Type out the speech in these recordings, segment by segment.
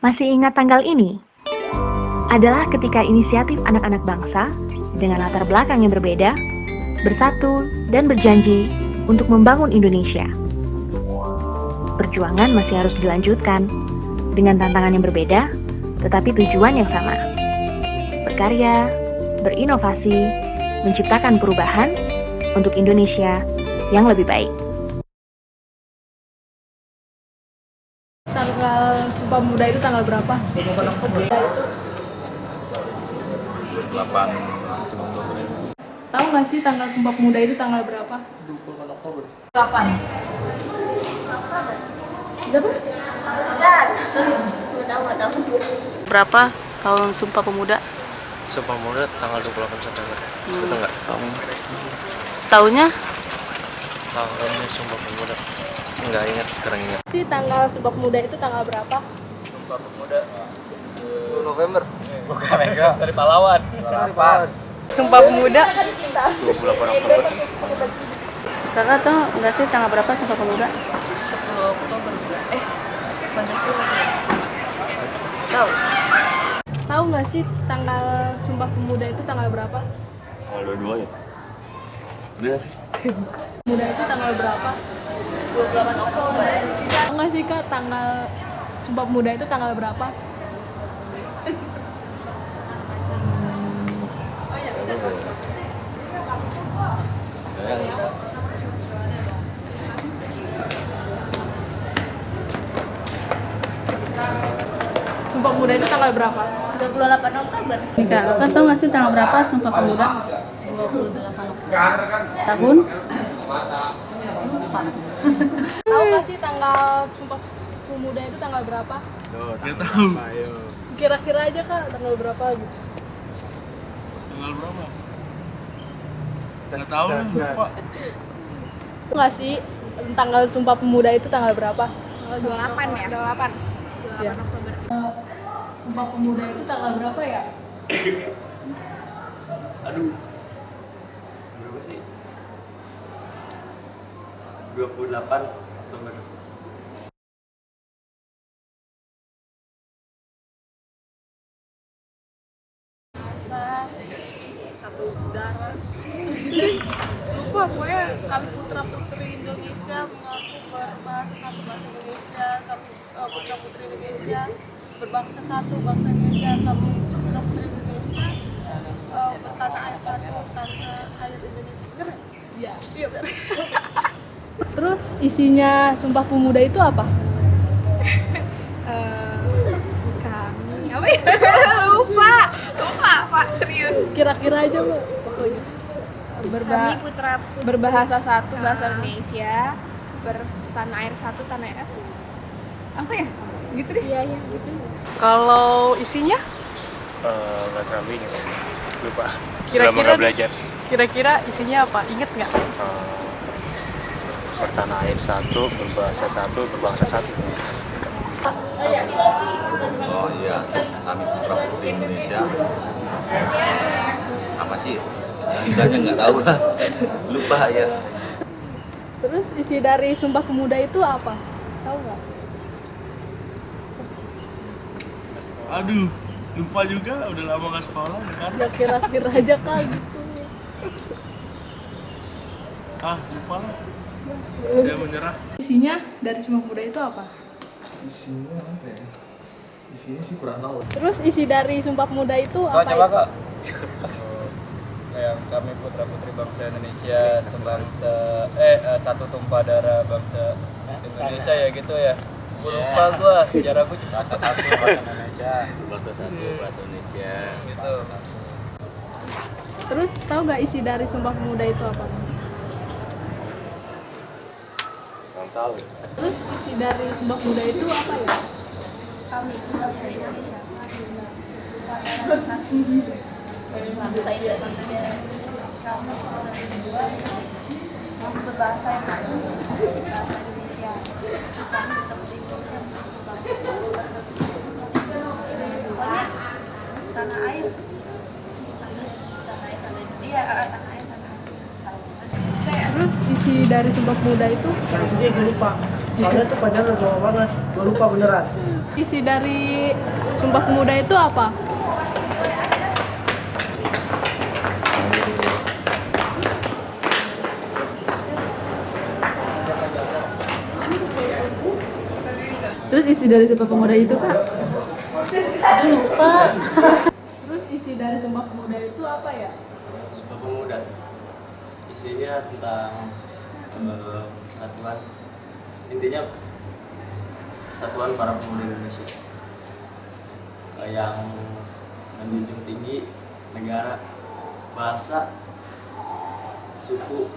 Masih ingat tanggal ini? Adalah ketika inisiatif anak-anak bangsa dengan latar belakang yang berbeda, bersatu dan berjanji untuk membangun Indonesia. Perjuangan masih harus dilanjutkan dengan tantangan yang berbeda, tetapi tujuan yang sama. Berkarya, berinovasi, menciptakan perubahan untuk Indonesia yang lebih baik. Tanggal Sumpah Pemuda itu tanggal berapa? 8 Oktober. Tahu nggak sih tanggal Sumpah Pemuda itu tanggal berapa? 28 Oktober. 8. Berapa? Berapa tahun Sumpah Pemuda? Sumpah Pemuda tanggal 28 September. Itu enggak tahu. Tahunnya? Tahunnya Sumpah Pemuda. Enggak ingat, sekarang ingat. Si tanggal Sumpah Pemuda itu tanggal berapa? Sumpah Pemuda 10 November. Bukan enggak, dari pahlawan. Sumpah Pemuda. 28 Oktober. Kakak tahu nggak sih tanggal berapa Sumpah Pemuda? 10 Oktober. Pancasila. Tahu. Tahu nggak sih tanggal Sumpah Pemuda itu tanggal berapa? Tanggal 22 ya? Udah sih. Pemuda itu tanggal berapa? 28 Oktober. Tahu nggak sih Kak tanggal Sumpah Pemuda itu tanggal berapa? Sumpah Pemuda itu tanggal berapa? 28 Oktober. Nika, kakak tahu nggak sih tanggal berapa Sumpah Pemuda? 28 Oktober. Tahun? Lupa. Tahu nggak sih tanggal Sumpah Pemuda itu tanggal berapa? Nggak tahu. Kira-kira aja Kak tanggal berapa gitu? Tanggal berapa? Nggak tahu nih, lupa. Tahu nggak sih tanggal Sumpah Pemuda itu tanggal berapa? Tanggal 28 ya? 28. 28 Iya. Oktober. Sumpah Pemuda itu tanggal berapa ya? Aduh. Berapa sih? 28 Oktober. Satu darah. Lupa, pokoknya kami putra putri Indonesia mengaku berbahasa satu bahasa Indonesia. Kami putra putri Indonesia berbangsa satu bangsa Indonesia. Kami putra putri Indonesia bertanah air satu tanah air Indonesia. Bener nggak? Iya. Iya bener. Terus isinya Sumpah Pemuda itu apa? Kami apa ya? lupa Pak, serius. Kira-kira aja Mbak pokoknya. Kami putra berbahasa satu bahasa Indonesia, bertanah air satu tanah air apa ya? Gitu deh. Iya gitu. Kalau isinya? Nggak terlalu ingat. Lupa. Kira-kira Udah nggak nih. belajar. Kira-kira isinya apa? Ingat nggak? Bertanah air satu, berbahasa satu, berbangsa satu. Oh iya, kami putra putri Indonesia. Apa sih? Lidahnya nggak tahu lah. Lupa ya. Terus isi dari Sumpah Pemuda itu apa? Tahu nggak? Aduh, lupa juga, udah lama gak sekolah kan? Ya kira-kira aja Kak gitu. Lupa lah. Saya menyerah. Isinya dari Sumpah Pemuda itu apa? Isinya apa ya? Isinya sih kurang tahu. Terus isi dari Sumpah Pemuda itu apa? Kak. Yang kami putra putri bangsa Indonesia sebangsa satu tumpah darah bangsa Indonesia ya gitu ya. Lupa gua sejarah gua bahasa satu bahasa Indonesia. Bangsa satu, bahasa Indonesia. Gitu. Terus tahu nggak isi dari Sumpah Pemuda itu apa? Kurang tahu. Terus isi dari Sumpah Pemuda itu apa ya? Kami putra putri Indonesia. Bangsa Indonesia. Kami berbahasa yang satu, bahasa Indonesia. Terus kami putra putri Indonesia pokoknya tanah air. Iya, tanah air. Terus isi dari Sumpah Pemuda itu Gue lupa. Soalnya tuh pacaran udah lama banget, gue lupa beneran. Isi dari Sumpah Pemuda itu apa? Terus isi dari Sumpah Pemuda itu Kak? Lupa. Terus isi dari Sumpah Pemuda itu apa ya? Sumpah Pemuda isinya tentang persatuan, intinya persatuan para pemuda Indonesia yang menjunjung tinggi negara, bahasa, suku,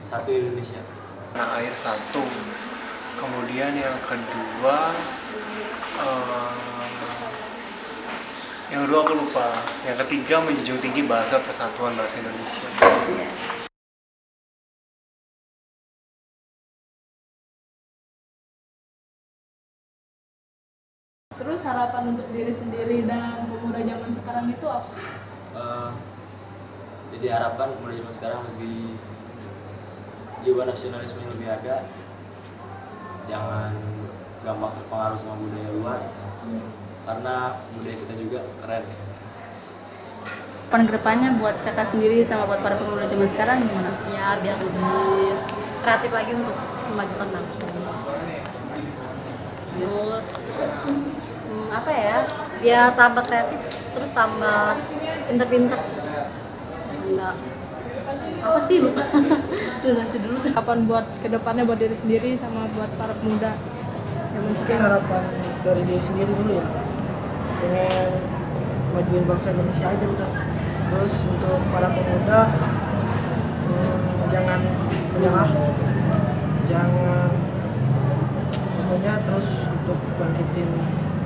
satu Indonesia. Tanah air satu. Kemudian yang kedua aku lupa. Yang ketiga menjunjung tinggi bahasa persatuan bahasa Indonesia. Terus harapan untuk diri sendiri dan pemuda zaman sekarang itu apa? Jadi harapan pemuda zaman sekarang lebih jiwa nasionalisme lebih ada, jangan gampang terpengaruh sama budaya luar, karena budaya kita juga keren. Harapan kedepannya buat kakak sendiri sama buat para pemuda zaman sekarang gimana? Ya biar lebih kreatif lagi untuk memajukan bangsa. Terus apa ya? Biar tambah kreatif, terus tambah pinter-pinter. Enggak apa sih lupa. Nanti dulu. Harapan buat kedepannya buat diri sendiri sama buat para pemuda zaman Mungkin sekarang. harapan dari diri sendiri dulu ya, dengan majuin bangsa Indonesia aja udah. Terus untuk para pemuda jangan menyerah, jangan pokoknya terus untuk bangkitin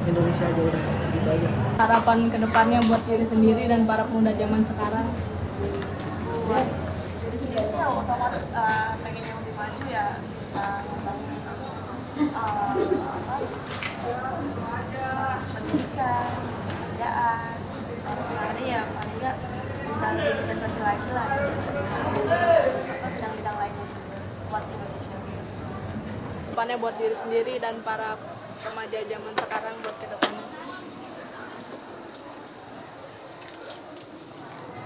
Indonesia aja udah, gitu aja. Harapan kedepannya buat diri sendiri dan para pemuda zaman sekarang. Jadi sendiri sih yang otomatis pengen yang lebih maju ya, bisa membangun pendidikan, pekerjaan, karena ya paling nggak bisa lebih berinvestasi lagi lah bidang-bidang lainnya buat Indonesia. Depannya buat diri sendiri dan para remaja zaman sekarang buat kedepannya.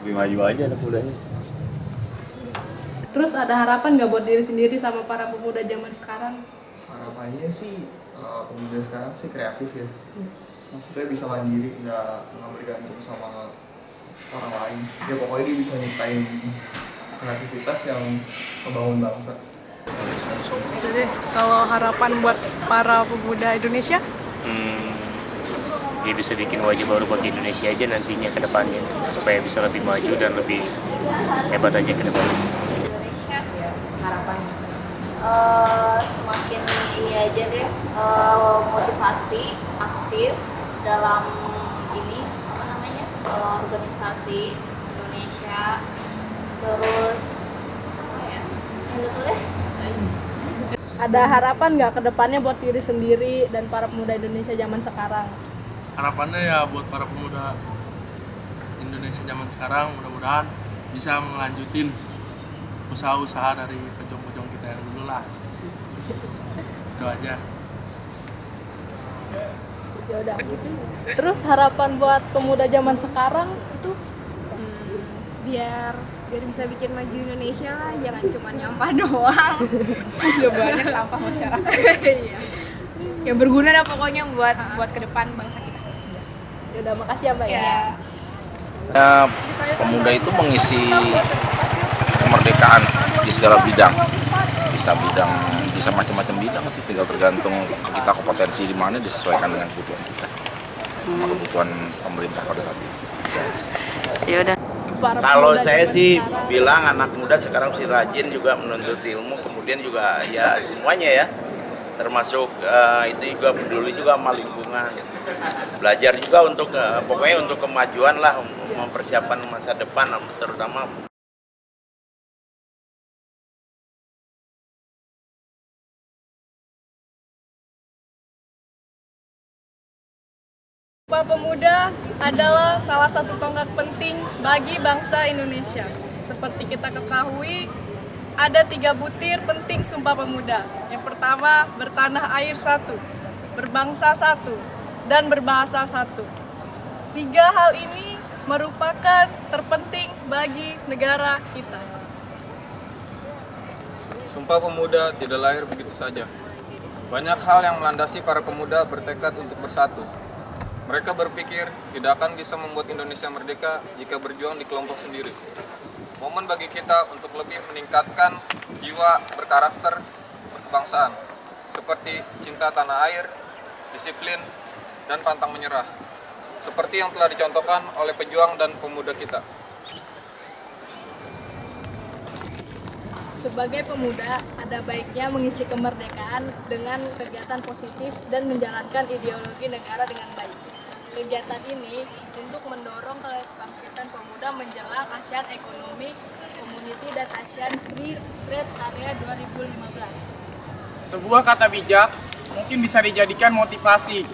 Lebih maju aja anak mudanya. Terus ada harapan nggak buat diri sendiri sama para pemuda zaman sekarang? Harapannya sih pemuda sekarang sih kreatif ya. Maksudnya bisa mandiri, nggak bergantung sama orang lain. Ya pokoknya dia bisa nyiptain kreativitas yang membangun bangsa. Jadi kalau harapan buat para pemuda Indonesia? Dia bisa bikin wajah baru bagi Indonesia aja nantinya ke depannya, supaya bisa lebih maju dan lebih hebat aja ke depannya. Indonesia harapan semakin ini aja deh, motivasi aktif dalam ini apa namanya organisasi Indonesia, terus apa ya yang itu deh. Ada harapan nggak ke depannya buat diri sendiri dan para pemuda Indonesia zaman sekarang? Harapannya ya buat para pemuda Indonesia zaman sekarang mudah-mudahan bisa melanjutin usaha-usaha dari pejuang-pejuang kita yang dulu lah. Itu aja. Ya udah. Terus harapan buat pemuda zaman sekarang itu biar bisa bikin maju Indonesia lah, jangan cuma nyampah doang. Udah banyak sampah masyarakat. Iya. Yang berguna dah pokoknya buat ke depan bangsa kita. Ya udah, makasih ya Mbak ya. Pemuda itu mengisi kemerdekaan di segala bidang, bisa macam-macam bidang sih, tinggal tergantung kita kompetensi di mana disesuaikan dengan kebutuhan kita, sama kebutuhan pemerintah pada saat itu. Ya udah. Kalau saya sih bilang anak muda sekarang sih rajin juga menuntut ilmu, kemudian juga ya semuanya ya, termasuk itu juga peduli juga sama lingkungan, belajar juga untuk pokoknya untuk kemajuan lah, mempersiapkan masa depan terutama. Sumpah Pemuda adalah salah satu tonggak penting bagi bangsa Indonesia. Seperti kita ketahui, ada 3 butir penting Sumpah Pemuda. Yang pertama, bertanah air satu, berbangsa satu, dan berbahasa satu. 3 hal ini merupakan terpenting bagi negara kita. Sumpah Pemuda tidak lahir begitu saja. Banyak hal yang melandasi para pemuda bertekad untuk bersatu. Mereka berpikir tidak akan bisa membuat Indonesia merdeka jika berjuang di kelompok sendiri. Momen bagi kita untuk lebih meningkatkan jiwa berkarakter berkebangsaan, seperti cinta tanah air, disiplin, dan pantang menyerah, seperti yang telah dicontohkan oleh pejuang dan pemuda kita. Sebagai pemuda, ada baiknya mengisi kemerdekaan dengan kegiatan positif dan menjalankan ideologi negara dengan baik. Kegiatan ini untuk mendorong kebangkitan pemuda menjelang ASEAN Economic Community dan ASEAN Free Trade Area 2015. Sebuah kata bijak mungkin bisa dijadikan motivasi.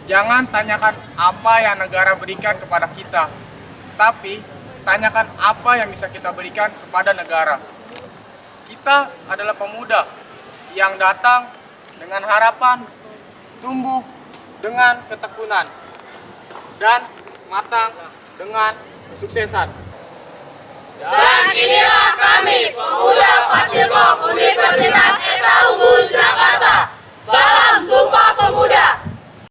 Jangan tanyakan apa yang negara berikan kepada kita, tapi tanyakan apa yang bisa kita berikan kepada negara. Kita adalah pemuda yang datang dengan harapan, tumbuh dengan ketekunan, dan matang dengan kesuksesan. Dan inilah kami, pemuda Fasilkom Universitas Esa Unggul Jakarta. Salam Sumpah Pemuda.